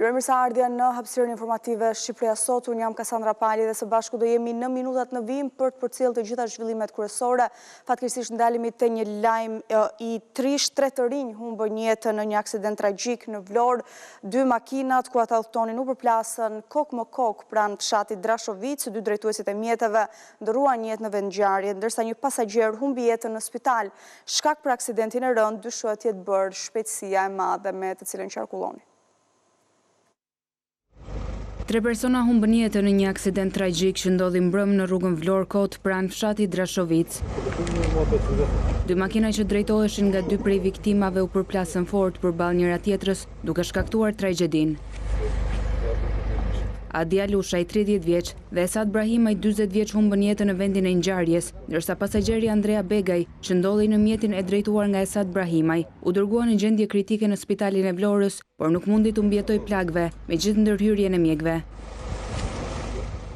Mirëmëngjes në hapësirën informative Shqipëria Sot. Unë jam Kasandra Pali dhe së bashku do jemi në minutat në vim për të përcjellë të gjitha zhvillimet kryesore. Fatkeqësisht ndalemi te një lajm I trisht. 3 të rinj humbën jetën në një aksident tragjik në Vlorë. 2 makinat ku ata udhtonin u përplasën kokë më kokë pranë fshatit Drashovic. 2 drejtuesit e mjeteve ndëruan jetë në vendngjarje, ndërsa një pasagjer humbi jetën në spital. Shkak për aksidentin e rënd dyshohet të jetë bërë shpejtësia e madhe me të cilën qarkulloni. 3 persona humbën jetën në një aksident tragjik që ndodhi mbrëmë në rrugën Vlorë-Kot pranë fshatit Drashovic. 2 makina që drejtoheshin nga 2 prej viktimave u përplasën fort përballë njëra tjetrës, duke shkaktuar tragjedin. Adi Alushaj 30 vjeç dhe Esad Brahimaj 40 vjeç humbën jetën në vendin e ngjarjes, ndërsa pasagjeri Andrea Begaj, që ndodhej në mjetin e drejtuar nga Esad Brahimaj, u dërguar në gjendje kritike në spitalin e Vlorës, por nuk mundi të mbjetoj plagëve, me gjithë ndërhyrjen e mjekëve.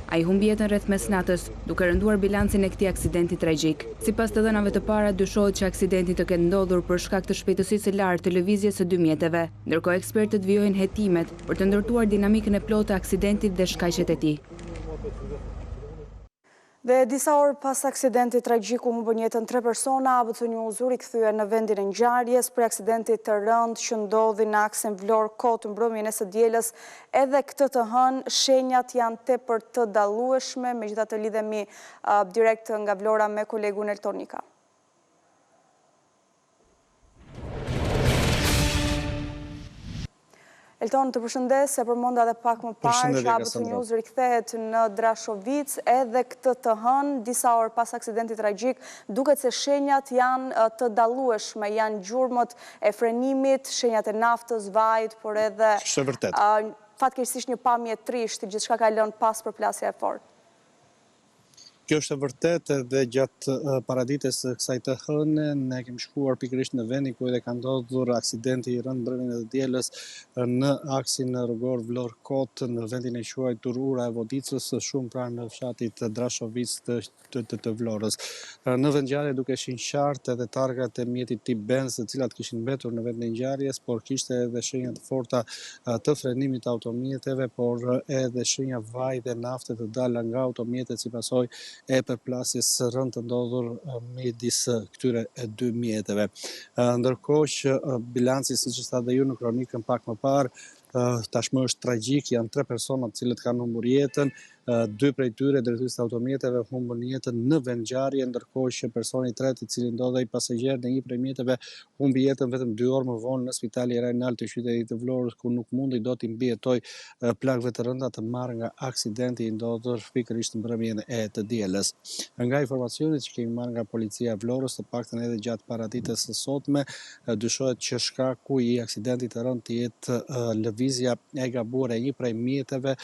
Ai humbi jetën rreth mesnatës, duke rënduar bilancin e këtij aksidenti tragjik. Sipas të dhënave të para, dyshohet që aksidenti të ketë ndodhur për shkak të shpejtësisë së lartë të lëvizjes së 2 mjeteve, ndërkohë ekspertët vijojnë hetimet për të ndërtuar dinamikën e plotë të aksidentit dhe shkaqet e tij. Dhe disa orë pas aksidentit tragjik u humbën jetën 3 persona, ABC News u rikthye në vendin e ngjarjes për aksidentit të rënd që ndodhi në aksin Vlorë-Kot mbrëmjen e së dielës. Edhe këtë të hënë shenjat janë tepër të dallueshme, megjithatë lidhemi direkt nga Vlora me kolegun Elton Nika. Elton, të përshëndes, e përmenda dhe pak më parë që ABC News rikthehet në Drashovic, edhe këtë të hënë, disa orë pas aksidentit tragjik, duket se shenjat janë të dallueshme, janë gjurmët e frenimit, shenjat e naftës, vajit, por edhe fatkeqësisht një pamje trisht, gjithçka ka lënë pas përplasja e fortë. Kjo është e vërtetë dhe gjatë paradites së kësaj të hënë ne kemi shkuar pikërisht në vendin ku edhe ka ndodhur aksidenti I rënd mbrëmjen e dielës në aksin rrugor Vlorë-Kot në vendin e quajtur Ura e Vodicës, shumë pranë fshatit Drashovic të Vlorës. Në vendngjarje dukeshin qartë edhe targat e mjetit tip Benz, të cilat kishin mbetur në vendin e ngjarjes, por kishte edhe shenja të forta të frenimit të automjeteve, por edhe shenja vaj dhe nafte të dalë nga automjetet si pasojë e përplasjes së rënd të ndodhur midis këtyre 2 mjeteve. Ndërkohë që bilanci, siç e tha ju në kronikën pak më parë, tashmë është tragjik, janë 3 persona të cilët kanë humbur jetën, 2 prej tyre drejtuesit të automjeteve humbën jetën në vendngjarje, ndërkohë që personi I tretë, I cili ndodhej pasagjer në një prej mjeteve, humbi jetën vetëm 2 orë më vonë në Spitali Rajnal të qytetit të Vlorës, ku nuk mundi dot I mbijetoj plagëve të rënda të marrë nga aksidenti I ndodhur pikërisht në mbrëmjen e të dielës. Nga informacionet që kemi marrë nga policia e Vlorës, të paktën edhe gjatë paradites së sotme, dyshohet që shkaku I aksidentit të rënd të jetë lëvizja e gabuar e një prej mjeteve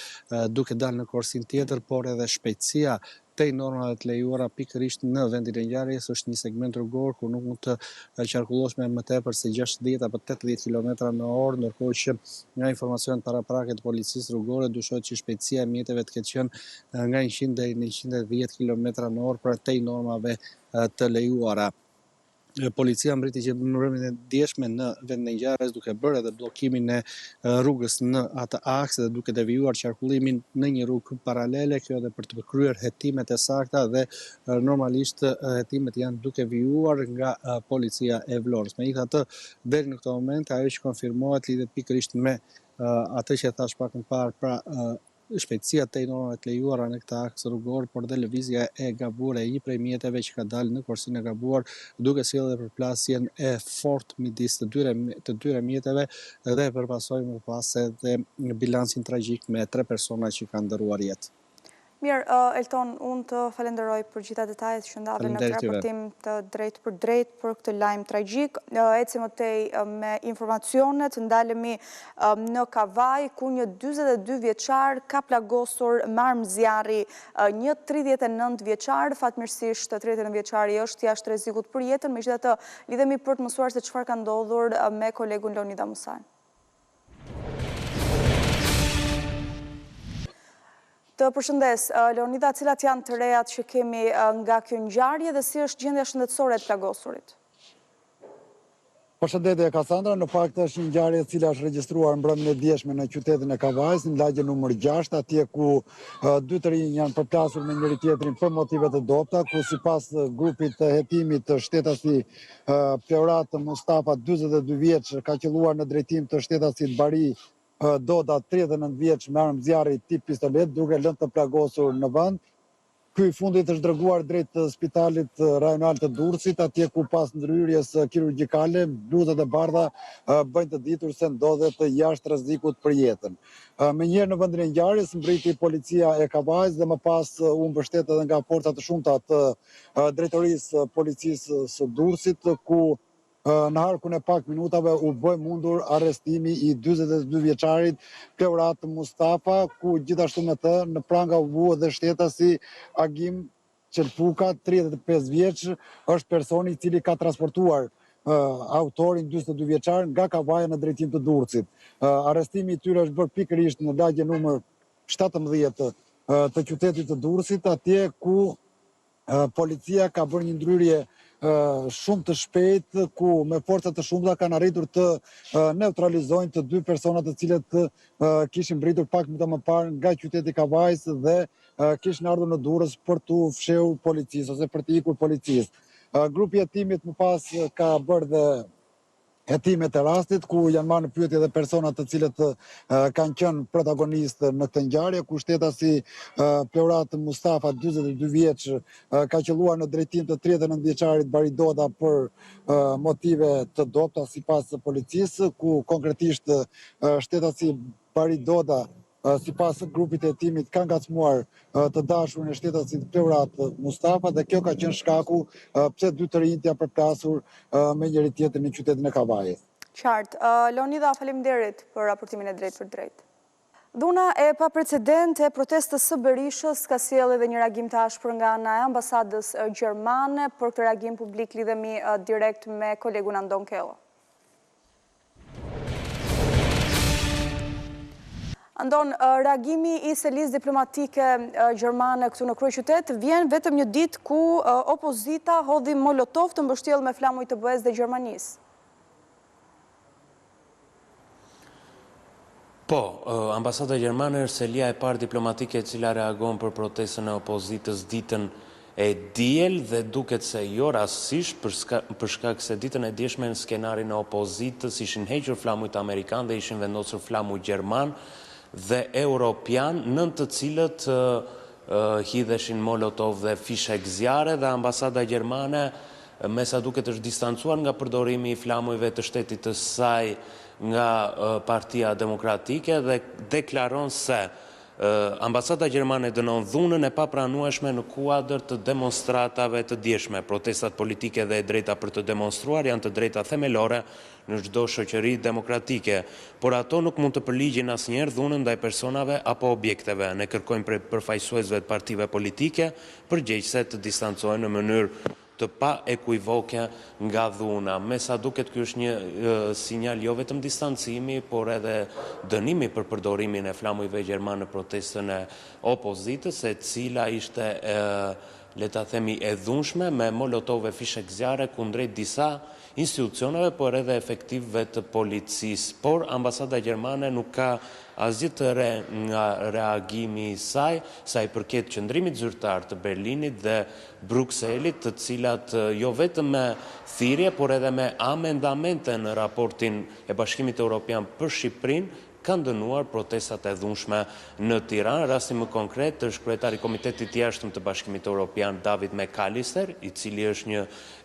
duke dalë në korsin tjetër, por edhe shpejtësia tej normave të lejuara pikërisht në vendin e ngjarjes është një segment rrugor ku nuk mund të qarkullosh me më tepër se 60 apo 80 km/h, ndërkohë që nga informacionet paraprake të policisë rrugore dyshohet që shpejtësia e mjeteve të ketë qenë nga 100 deri në 110 km/h për tej normave të lejuara. Policia mbriti që në mbrëmjen e dieshme në vendin e ngjarjes duke bërë edhe bllokimin e rrugës në atë aks dhe duke devijuar qarkullimin në një rrugë paralele, kjo edhe për të kryer hetimet e sakta dhe normalisht hetimet janë duke vijuar nga policia e Vlorës. Megjithatë, deri në këtë moment ajo që konfirmohet lidhet pikërisht me atë që thash pak më parë, pra shpejtësia tej normave të lejuara në këtë aks rrugor, por dhe lëvizja e gabuar e një prej mjeteve që ka dalë në korsinë e gabuar, duke sjellë edhe përplasjen e fortë midis të dyre mjeteve dhe përpasoj më pas edhe bilancin tragjik me 3 persona që kanë ndëruar jetë. Mirë, Elton, unë të falenderoj për gjitha detajet që ndave në këtë raportim të drejt për drejt për këtë lajm tragjik. Ecim më tej me informacionet, ndalemi në Kavaj, ku një 42 vjeçar ka plagosur me armë zjarri një 39 vjeçar, fatmirësisht 39 vjeçari është jashtë rrezikut për jetën, megjithatë lidhemi për të mësuar se çfarë ka ndodhur me kolegun Leonida Musaj. Të përshëndes, Leonida, cilat janë të rejat që kemi nga kjo ngjarje dhe si është gjendja shëndetësore e të plagosurit? Përshëndetje Kasandra, në fakt është një ngjarje e cila është regjistruar mbrëmjen e dieshme në qytetin e Kavajës, në lagjen numër 6, atje ku dy të rinj janë përplasur me njëri tjetrin për motive të dobta, ku sipas grupit të hetimit shtetasi Peurat Mustafa, 42 vjeç, ka qelluar në drejtim të shtetasit Bari Doda, 39 vjeç, me armë zjarri tip pistolet, duke lënë të plagosur në vend. Ky i fundit është dërguar drejt spitalit rajonal të Durrësit, atje ku pas ndryrjes kirurgjikale, bluzat e bardha bëjnë të ditur se ndodhet jashtë rrezikut për jetën. Menjëherë në vendin e ngjarjes mbriti policia e Kavajës dhe më pas u mbështet edhe nga forca të shumta të drejtorisë policisë së Durrësit, ku në harkun e pak minutave u bë mundur arrestimi i 42 vjeçarit Peurat Mustafa, ku gjithashtu me të në pranga u vu edhe shtetasi Agim Qelfuka, 35 vjeç, është personi i cili ka transportuar autorin 42 vjeçar nga Kavaja në drejtim të Durrësit. Arrestimi i tyre është bërë pikërisht në lagje numër 17 të qytetit të Durrësit, atje ku policia ka bërë një ndryrje shumë të shpejt, ku me forca të shumta kanë arritur të neutralizojnë të dy personat të cilët kishin mbritur pak më parë nga qyteti i Kavajës dhe kishin ardhur në Durrës për t'u fshehur policisë ose për të ikur policisë. Grupi i hetimit më pas ka bërë dhe hetimet e rastit, ku janë marrë në pyetje edhe persona të cilët kanë qenë protagonistë në këtë ngjarje, ku shtetasi Peurat Mustafa, 42 vjeç, ka qelluar në drejtim të 39 vjeçarit Bari Doda për motive të dobta sipas policisë, ku konkretisht shtetasi Bari Doda sipas grupit e hetimit ka ngacmuar të dashurin e shtetasit Peurat Mustafa dhe kjo ka qenë shkaku pse dy të rinjt janë përplasur me njëri tjetrin në qytetin e Kavajës. Qartë. Leonida, faleminderit për raportimin e drejt për drejt. Dhuna e paprecedente e protestës së Berishës ka sjellë edhe një reagim të ashpër nga ana e ambasadës gjermane. Për këtë reagim publik lidhemi direkt me kolegun Andon Kello. Andon, reagimi i selisë diplomatike gjermane këtu në kryeqytet vjen vetëm një ditë ku opozita hodhi molotov të mbështjellë me flamuj të BE-s dhe Gjermanisë. Po, ambasada gjermane është selia e parë diplomatike e cila reagon për protestën e opozitës ditën e diel dhe duket se jo rastësisht për shkak se ditën e dieshme në skenarin e opozitës ishin hequr flamujt amerikan dhe ishin vendosur flamuj gjerman dhe europian, nën të cilët hidheshin molotov dhe fishek zjarre, dhe ambasada gjermane me sa duket është distancuar nga përdorimi i flamujve të shtetit të saj nga Partia Demokratike dhe deklaron se ambasada gjermane dënon dhunën e papranueshme në kuadër të demonstratave të dieshme. Protestat politike dhe e drejta për të demonstruar janë të drejta themelore në çdo shoqëri demokratike, por ato nuk mund të përligjin asnjëherë dhunën ndaj personave apo objekteve. Ne kërkojmë prej përfaqësuesve të partive politike përgjegjëse të distancohen në mënyrë të pa ekuivoke nga dhuna. Me sa duket ky është një sinjal jo vetëm distancimi, por edhe dënimi për përdorimin e flamujve gjerman në protestën e opozitës, e cila ishte le ta themi e dhunshme me molotove fishek zjarre kundrejt disa institucioneve, por edhe efektivëve të policisë. Por ambasada gjermane nuk ka asgjë të re nga reagimi i saj, sa i përket qëndrimit zyrtar të Berlinit dhe Brukselit, të cilat jo vetëm me thirrje, por edhe me amendamente në raportin e Bashkimit Evropian për Shqipërinë, kanë dënuar protestat e dhunshme në Tiranë. Rasti më konkret është kryetari i Komitetit të Jashtëm të Bashkimit Evropian David McAllister, i cili është një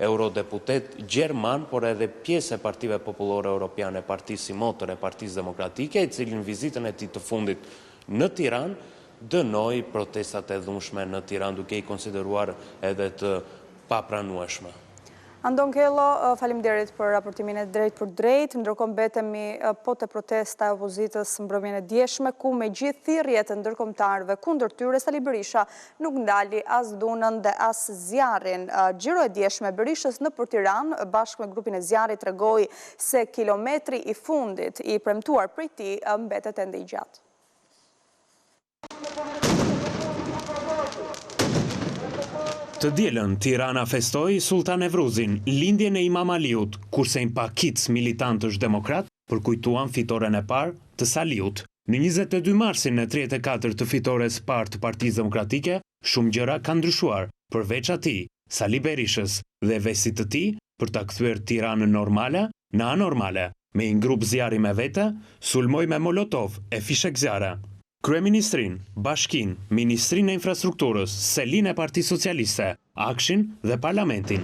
eurodeputet gjerman, por edhe pjesë e Partive Popullore Europiane, Partisë Motor e Partisë Demokratike, i cili në vizitën e tij të fundit në Tiranë dënoi protestat e dhunshme në Tiranë, duke i konsideruar edhe të papranueshme. Andon Kello, faleminderit për raportimin e drejt për drejt, ndërkohë mbetemi po te protesta e opozitës mbrëmjen e dieshme, ku me gjithë thirrjet e ndërkombëtarëve kundër tyre, Sali Berisha nuk ndali as dhunën dhe as zjarrin. Xhiro e dieshme e Berishës nëpër Tiranë, bashkë me grupin e zjarrit, tregoi se kilometri i fundit i premtuar prej tij mbetet ende i gjatë. Të dielën, Tirana festoi Sultan Evruzin, lindjen e Imam Aliut, kurse një pakic militantësh demokrat përkujtuan fitoren e parë të Saliut. Në 22 marsin e 34 të fitores parë të Partisë Demokratike, shumë gjëra kanë ndryshuar, përveç atij, Sali Berishës dhe vesit të tij për ta kthyer Tiranën normale në anormale. Me një grup zjarri me vete, sulmoi me molotov e fishek zjarre. Kryeministrin, Bashkin, Ministrinë e Infrastrukturës, Selin e Partisë Socialiste, Akshin dhe Parlamentin.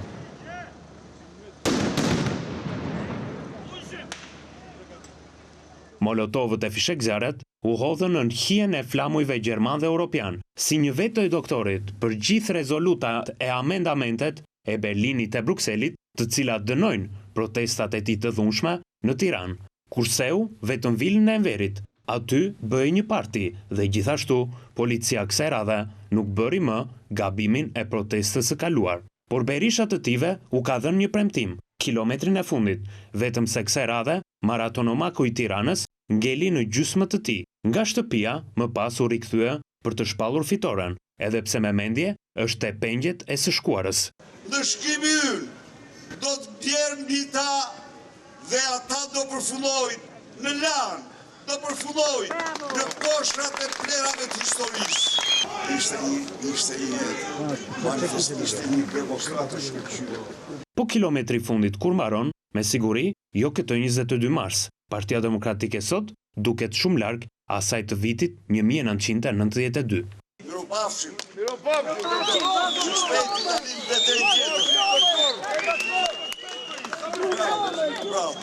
Molotovët e fishekzjarret u hodhën në hijen e flamujve gjerman dhe europian, si një vetë e doktorit për gjithë rezolutat e amendamentet e Berlinit e Brukselit, të cilat dënojnë protestat e tij të dhunshme në Tiranë. Kurseu vetëm vilën e Enverit. Aty bëi një parti dhe gjithashtu policia kësaj radhe nuk bëri më gabimin e protestës së kaluar. Por Berisha të tive u ka dhënë një premtim, kilometrin e fundit, vetëm se kësaj radhe maratonomaku i Tiranës ngeli në gjysmë të tij. Nga shtëpia më pas u rikthye për të shpallur fitoren, edhe pse me mendje është e pengjet e së shkuarës. Ndëshkimi ynë do të bjerë mbi ta dhe ata do përfundojnë në lanë. Do përfundoj në koshrat e plerave të historisë. Ishte një demonstratë shkëlqyre. Po kilometri fundit kur mbaron, me siguri, jo këtë 22 mars. Partia Demokratike sot duket shumë larg asaj të vitit 1992. Miropafshim. Shpejti tanim dhe të Bravo.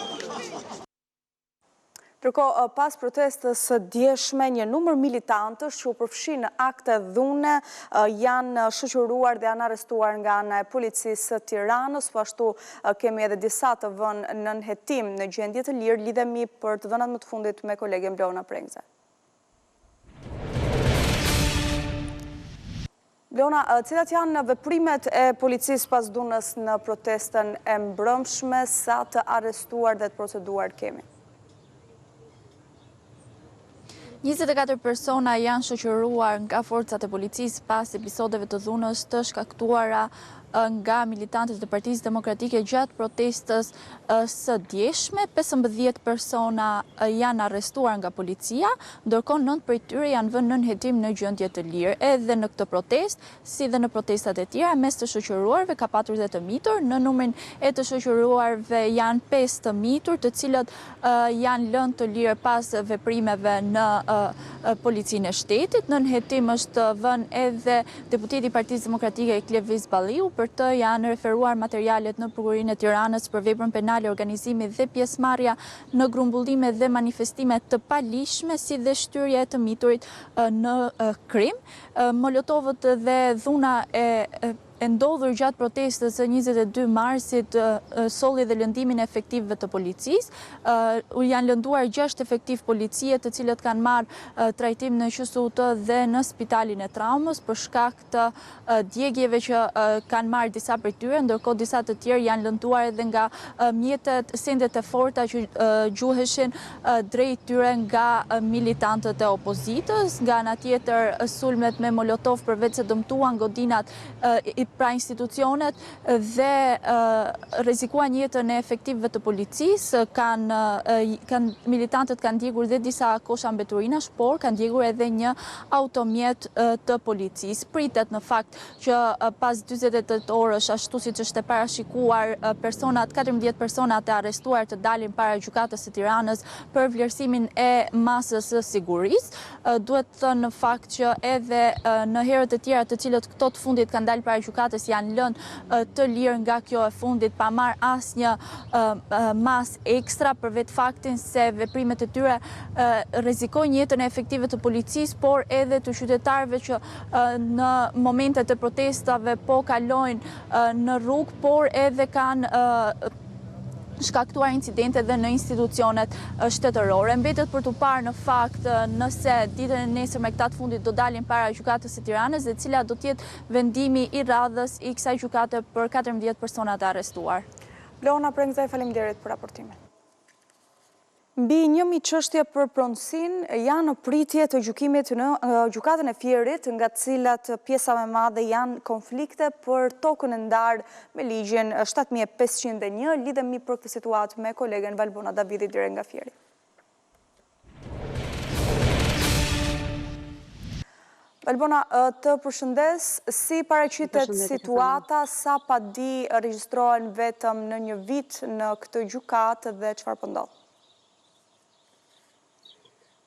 Ndërkohë, pas protestës së djeshme, një numër militantësh që u përfshin në akte dhune janë shoqëruar dhe janë arrestuar nga ana e policisë së Tiranës, po ashtu kemi edhe disa të vënë në nënhetim në gjendje të lirë. Lidhemi për të dhënat më të fundit me kolegen Bleona Prengze. Bleona, cilat janë veprimet e policisë pas dhunës në protestën e mbrëmshme, sa të arrestuar dhe të proceduar kemi? 24 persona janë shoqëruar nga forcat e policisë pas episodeve të dhunës të shkaktuara nga militantët e Partisë Demokratike gjatë protestës së djeshme. 15 persona janë arrestuar nga policia, ndërkohë 9 prej tyre janë vënë në nënhetim në gjendje të lirë. Edhe në këtë protestë, si dhe në protestat e tjera, mes të shoqëruarve ka patur dhe të mitur. Në numrin e të shoqëruarve janë 5 të mitur, të cilët janë lënë të lirë pas veprimeve në policinë e shtetit. Në nënhetim është vënë edhe deputeti i Partisë Demokratike Klevis Balliu, për të janë referuar materialet në Prokurinë e Tiranës për veprën penale, organizimi dhe pjesëmarrja në grumbullime dhe manifestime të palishme, si dhe shtyrja e të miturit në krim. Molotovët dhe dhuna e ndodhur gjatë protestës së 22 marsit solli dhe lëndimin e efektivëve të policisë. Janë lënduar 6 efektiv policie, të cilët kanë marrë trajtim në QSUT dhe në spitalin e traumës për shkak të djegjeve që kanë marrë disa prej tyre, ndërkohë disa të tjerë janë lënduar edhe nga mjetet, sendet e forta që gjuheshin drejt tyre nga militantët e opozitës. Nga ana tjetër, sulmet me molotov përveç se dëmtuan godinat pra institucionet dhe rrezikuan jetën e efektivëve të policisë, militantët kanë djegur dhe disa kosha mbeturinash, por kanë djegur edhe një automjet të policisë. Pritet në fakt që pas 48 orësh, ashtu siç është e parashikuar, 14 personat e arrestuar të dalin para gjykatës së Tiranës për vlerësimin e masës së sigurisë. Duhet thënë në fakt që edhe në herët e tjera të cilët këto të fundit kanë dalë para gjykatës janë lënë të lirë nga kjo e fundit pa marrë asnjë mas ekstra, për vetë faktin se veprimet e tyre rrezikojnë jetën e efektive të policisë, por edhe të qytetarëve që në momentet e protestave po kalojnë në rrugë, por edhe kanë shkaktuar incidente dhe në institucionet shtetërore. Mbetet për të parë në fakt nëse ditën e nesër me këta të fundit do dalin para gjykatës së Tiranës dhe cila do të jetë vendimi i radhës i kësaj gjykate për 14 persona të arrestuar. Bleona Prengze, faleminderit për raportimin. Mbi 1.000 çështje për pronësinë janë në pritje të gjykimit në gjykatën e Fierit, nga të cilat pjesa më e madhe janë konflikte për tokën e ndarë me ligjin 7501. Lidhemi për këtë situatë me kolegen Valbona Davidi direkt nga Fieri. Valbona, të përshëndes, si paraqitet situata, sa padi regjistrohen vetëm në një vit në këtë gjykatë dhe çfarë po ndodh?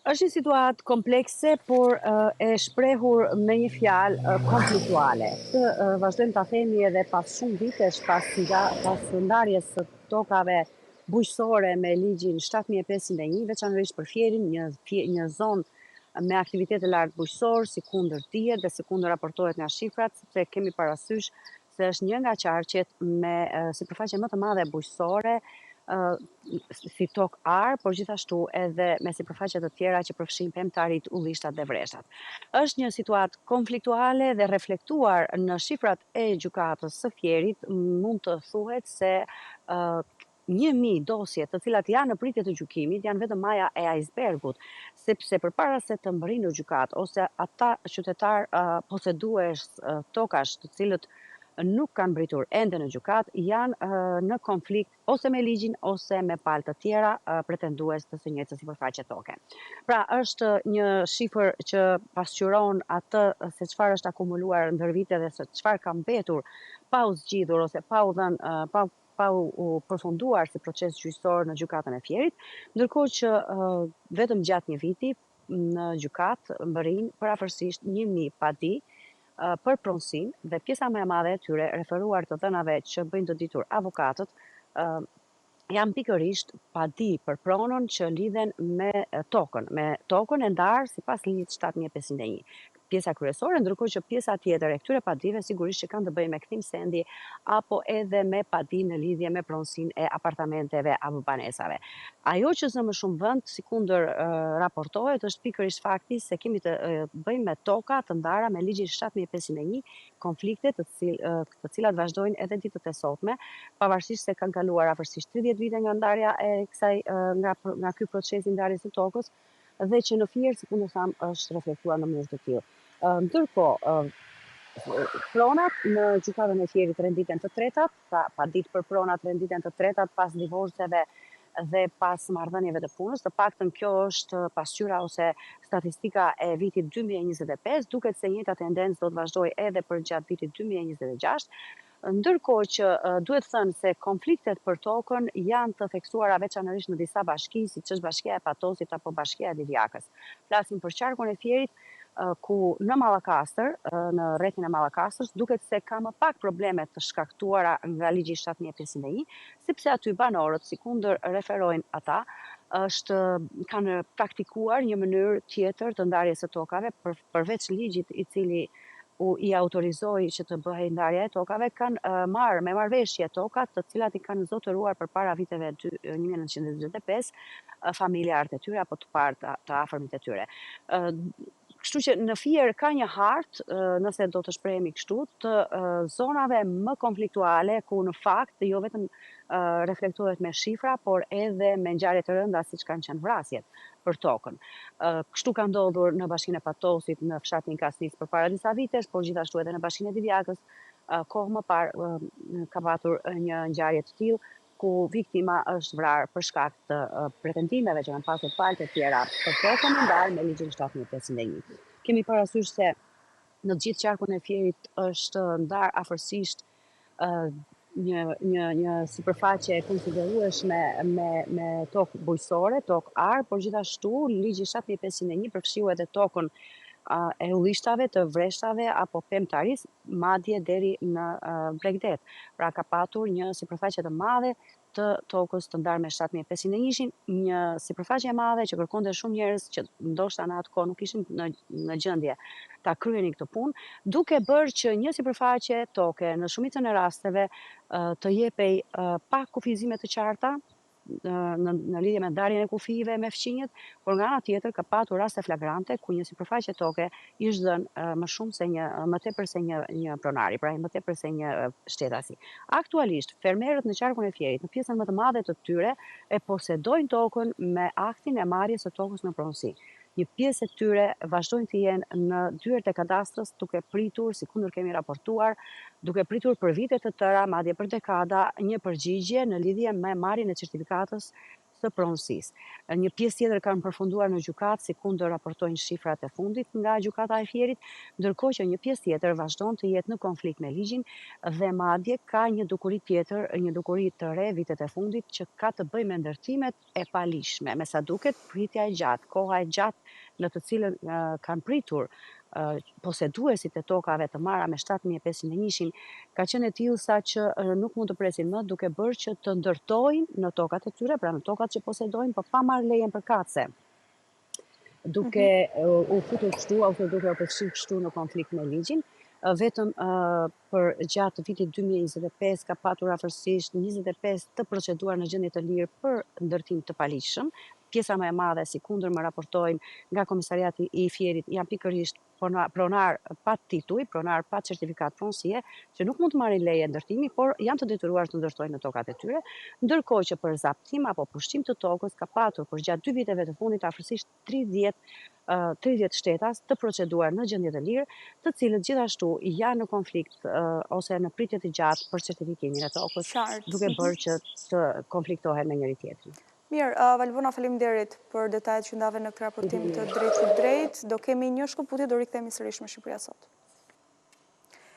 Është një situatë komplekse, por e shprehur me një fjalë konfliktuale. Këtë vazhdojmë ta themi edhe pas shumë vitesh, pas ndarjes së tokave bujqësore me ligjin 7501, veçanërisht për Fierin, një zonë me aktivitet të lartë bujqësor, si kundër dihet dhe si kundër raportohet nga shifrat, sepse kemi parasysh se është një nga qarqet me sipërfaqe më të madhe bujqësore, si tok ar, por gjithashtu edhe me sipërfaqe të tjera që përfshin pemtarit, ullishtat dhe vreshtat. Është një situatë konfliktuale dhe reflektuar në shifrat e gjykatës së Fierit, mund të thuhet se 1.000 dosje të cilat janë në pritje të gjykimit janë vetëm maja e icebergut, sepse përpara se të mbërrinë në gjykatë ose ata qytetar posedues tokash të cilët nuk kanë mbritur ende në gjykatë, janë në konflikt ose me ligjin ose me palë të tjera pretendues të së njëjtës sipërfaqe toke. Pra, është një shifër që pasqyron atë se çfarë është akumuluar ndër vite dhe se çfarë ka mbetur pa u zgjidhur ose pa u përfunduar si proces gjyqësor në gjykatën e Fierit, ndërkohë që vetëm gjatë një viti në gjykatë mbërrin parafërsisht 1.000 padi për pronësinë dhe pjesa më e madhe e tyre referuar të dhënave që bëjnë të ditur avokatët janë pikërisht padi për pronën që lidhen me tokën e ndarë sipas ligjit 7501. Pjesa kryesore, ndërkohë që pjesa tjetër e këtyre padive sigurisht që kanë të bëjnë me kthim sendi apo edhe me padi në lidhje me pronësinë e apartamenteve apo banesave. Ajo që zë më shumë vend, sikundër raportohet, është pikërisht fakti se kemi të bëjmë me toka të ndara me ligjin 7501, konflikte të cilat vazhdojnë edhe ditët e sotme, pavarësisht se kanë kaluar afërsisht 30 vite nga ndarja e kësaj nga ky proces i ndarjes së tokës, dhe që në Fier, si kundër tham, është reflektuar në mënyrë të tillë. Ndërkohë, pronat në gjykatën e Fierit renditen të tretat, pra paditë për pronat renditen të tretat pas divorceve dhe pas marrëdhënieve të punës, të paktën kjo është pasqyra ose statistika e vitit 2025, duket se njëjta tendencë do të vazhdojë edhe për gjatë vitit 2026. Ndërkohë që duhet thënë se konfliktet për tokën janë të theksuara veçanërisht në disa bashki, siç është Bashkia e Patosit apo Bashkia e Divjakës. Flasim për qarkun e Fierit, ku në Mallakastër, në rrethin e Mallakastër's, duket se ka më pak probleme të shkaktuara nga ligji 7501, sepse aty banorët, sikundër referojnë ata, kanë praktikuar një mënyrë tjetër të ndarjes së tokave, përveç ligjit i cili i autorizoi që të bëhej ndarja e tokave, kanë marrë me marrëveshje tokat të cilat i kanë zotëruar përpara viteve 1925 familjarët e tyre apo të parë të afërmit e tyre. Kështu që në Fier ka një hartë, nëse do të shprehemi kështu, të zonave më konfliktuale, ku në fakt jo vetëm reflektohet me shifra, por edhe me ngjarje të rënda siç kanë qenë vrasjet për tokën. Kështu ka ndodhur në Bashkinë e Patosit, në fshatin Kasnis përpara disa vitesh, por gjithashtu edhe në Bashkinë e Divjakës, kohë më parë ka patur një ngjarje të tillë, ku viktima është vrarë për shkak të pretendimeve që kanë pasur palë të tjera për tokën e ndarë me ligjin 7501. Kemi parasysh se në të gjithë qarkun e Fierit është ndarë afërsisht një sipërfaqe e konsiderueshme me tokë bujqësore, tokë ar, por gjithashtu ligji 7501 përfshiu edhe tokën e ullishtave, të vreshtave apo pemtaris, madje deri në Bregdet. Pra ka patur një sipërfaqe të madhe të tokës të ndarë me 7501, një sipërfaqe e madhe që kërkonte shumë njerëz që ndoshta në atë kohë nuk ishin në gjendje ta kryenin këtë punë, duke bërë që një sipërfaqe toke në shumicën e rasteve të jepej pa kufizime të qarta, në lidhje me ndarjen e kufive me fqinjet, por nga ana tjetër ka patur raste flagrante ku një sipërfaqe toke ishte dhënë më tepër se një pronari, pra më tepër se një shtetasi. Aktualisht, fermerët në qarkun e Fierit, në pjesën më të madhe të tyre, e posedojnë tokën me aktin e marrjes së tokës në pronësi. Një pjesë e tyre vazhdojnë të jenë në dyert e kadastrës duke pritur, sikundër kemi raportuar, duke pritur për vite të tëra, madje për dekada, një përgjigje në lidhje me marrjen e certifikatës së pronësisë. Një pjesë tjetër kanë përfunduar në gjykatë, sikundër raportojnë shifrat e fundit nga gjykata e Fierit, ndërkohë që një pjesë tjetër vazhdon të jetë në konflikt me ligjin dhe madje ka një dukuri tjetër, një dukuri të re vitet e fundit që ka të bëjë me ndërtimet e palishme. Me sa duket, pritja e gjatë, koha e gjatë në të cilën kanë pritur poseduesit e tokave të marra me 7.501 ka qenë e tillë sa që nuk mund të presin më, duke bërë që të ndërtojnë në tokat e tyre, pra në tokat që posedojnë, por pa marrë lejen përkatëse, duke u futur kështu ose duke u përfshirë kështu në konflikt me ligjin. Vetëm për gjatë vitit 2025 ka patur afërsisht 25 të proceduar në gjendje të lirë për ndërtim të palishëm. Pjesa më e madhe, sikundër më raportojnë nga Komisariati i Fierit, janë pikërisht pronar pa tituj, pronar pa certifikat pronësie, që nuk mund të marrin leje ndërtimi, por janë të detyruar të ndërtojnë në tokat e tyre, ndërkohë që për zaptim apo pushtim të tokës ka patur për gjatë 2 viteve të fundit afërsisht 30 shtetas të proceduar në gjendje të lirë, të cilët gjithashtu janë në konflikt ose në pritje të gjatë për certifikimin e tokës, duke bërë që të konfliktohen me njëri tjetrin. Mirë, Valbona, faleminderit për detajet që ndave në këtë raportim të drejt për drejt. Do kemi një shkëputje, do rikthehemi sërish me Shqipëria Sot.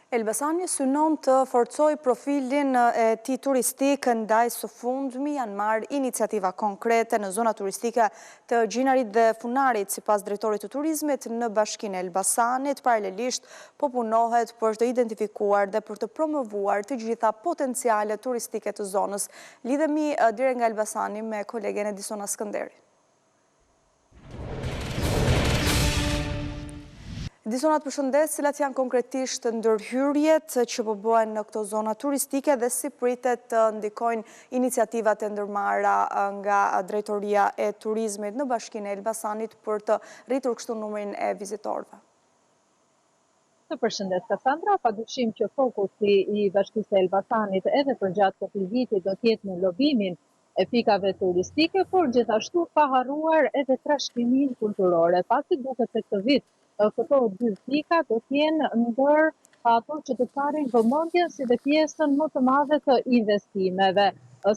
Elbasani synon të forcoj profilin e tij turistik, ndaj së fundmi janë marrë iniciativa konkrete në zona turistike të Gjinarit dhe Funarit. Sipas drejtorit të turizmit në Bashkinë e Elbasanit, paralelisht po punohet për të identifikuar dhe për të promovuar të gjitha potencialet turistike të zonës. Lidhemi direkt nga Elbasani me kolegen Edisona Skënderi. Edisona, të përshëndes, cilat janë konkretisht ndërhyrjet që po bëhen në këto zona turistike dhe si pritet të ndikojnë iniciativat e ndërmarra nga Drejtoria e Turizmit në Bashkinë e Elbasanit për të rritur kështu numrin e vizitorëve? Të përshëndes, Kassandra, padyshim që fokusi i Bashkisë së Elbasanit edhe për gjatë këtij viti do të jetë në lobimin e pikave turistike, por gjithashtu pa harruar edhe trashëgiminë kulturore, pasi duket se këtë vit këto 2 pika do t'jenë ndër ato që të marrin vëmendjen si dhe pjesën më të madhe të investimeve.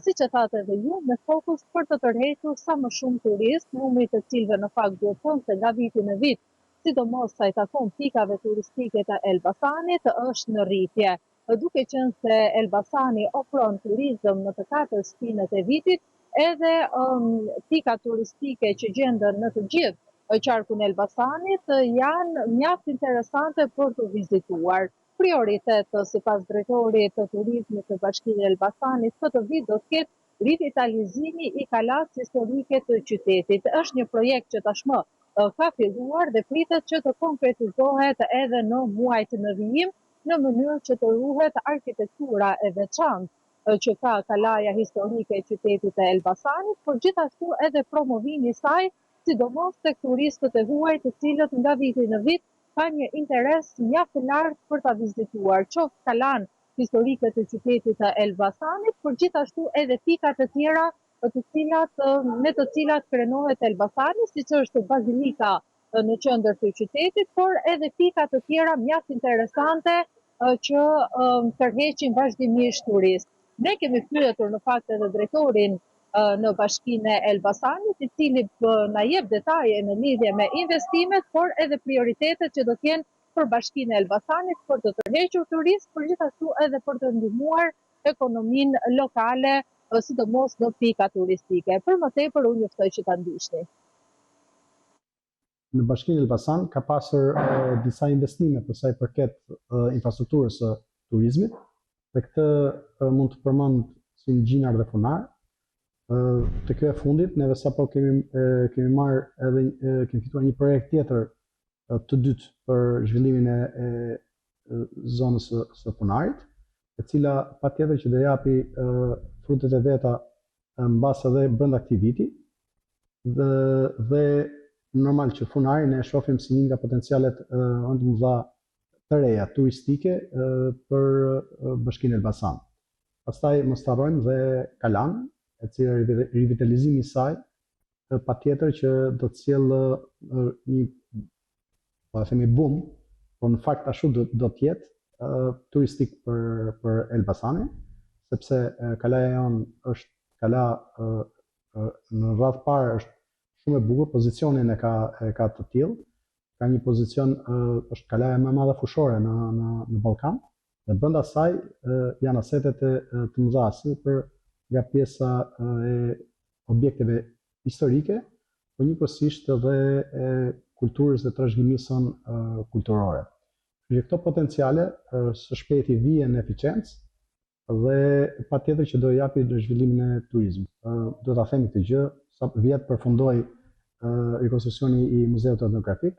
Siç e thatë edhe ju, me fokus për të tërhequr sa më shumë turistë, numri të cilëve në fakt duhet thënë se nga viti në vit, sidomos sa i takon pikave turistike të Elbasanit, është në rritje. Duke qenë se Elbasani ofron turizëm në të 4 shpinet e vitit, edhe pika turistike që gjenden në të gjithë qarkun e Elbasanit janë mjaft interesante për të vizituar. Prioritet sipas drejtorit të turizmit të Bashkinë e Elbasanit këtë vit do të ketë rivitalizimi i kalasë historike të qytetit. Është një projekt që tashmë ka filluar dhe pritet që të konkretizohet edhe në muajt në vijim në mënyrë që të ruhet arkitektura e veçantë që ka kalaja historike e qytetit të Elbasanit, por gjithashtu edhe promovimi i saj, sidomos tek turistët e huaj, të cilët nga viti në vit ka një interes mjaft të lartë për ta vizituar, qoftë kalan historike të qytetit të Elbasanit, por gjithashtu edhe pika të tjera me të cilat krenohet Elbasani, siç është bazilika në qendër të qytetit, por edhe pika të tjera mjaft interesante që tërheqin vazhdimisht turistë. Ne kemi pyetur në fakt edhe drejtorin në Bashkinë e Elbasanit, i cili na jep detaje në lidhje me investimet, por edhe prioritetet që do të jenë për Bashkinë e Elbasanit për të tërhequr turistë, por gjithashtu edhe për të ndihmuar ekonominë lokale, sidomos në pika turistike. Për më tepër unë juftoj që ta ndiqni. Në Bashkinë e Elbasan ka pasur disa investime për sa i përket infrastrukturës së turizmit, dhe këtë mund të përmend si në Gjinar dhe Funar. Të kjo e fundit, neve sapo kemi marrë edhe kemi fituar një projekt tjetër të dytë për zhvillimin e zonës së Funarit, e cila patjetër që do japi frutet e veta mbas edhe brenda këtij viti dhe normal që funari ne shohim si një nga potencialet më të mëdha të reja turistike për Bashkinë Elbasan. Pastaj mos harrojmë dhe Kalan, e cila rivitalizimi i saj patjetër që do të sjellë një, po ta themi boom, por në fakt ashtu do të jetë turistik për Elbasanin, sepse kalaja jonë është kala në radhë parë është shumë e bukur, pozicionin e ka të tillë, ka një pozicion, është kalaja më e madhe fushore në Ballkan, dhe brenda saj janë asetet të mëdha si nga pjesa e objekteve historike, por njëkohësisht edhe e kulturës dhe trashëgimisë kulturore. Këto potenciale së shpejti vijnë në eficiencë dhe patjetër që do japi në zhvillimin e turizmit. Do ta themi këtë gjë, sa vjet përfundoi rekonstruksioni i muzeut etnografik,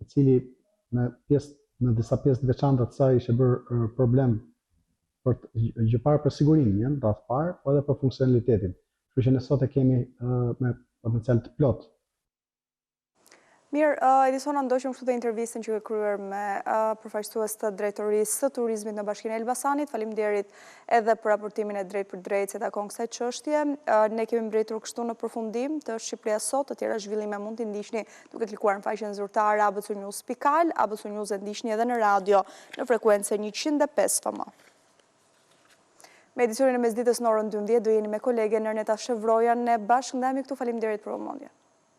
i cili në disa pjesë të veçanta të saj ishte bërë problem gjë parë për sigurimin, radhë parë, po edhe për funksionalitetin. Kështu që ne sot e kemi me potencial të plot. Mirë, Edisona, ndoqëm kështu të intervistën që ke kryer me përfaqësues të drejtorisë së turizmit në Bashkinë e Elbasanit. Faleminderit edhe për raportimin e drejtë për drejtë që takon kësaj çështje. Ne kemi mbërritur kështu në përfundim të Shqipëria Sot, të tjera zhvillime mund t'i ndiqni duke klikuar në faqen zyrtare abcnews.al, ABC News e ndiqni edhe në radio në frekuencën 105 FM. Me edicionin e mesditës në orën 12 do jeni me kolegen Erneta Shevroja, ne bashkë ndajemi këtu. Faleminderit për vëmendje.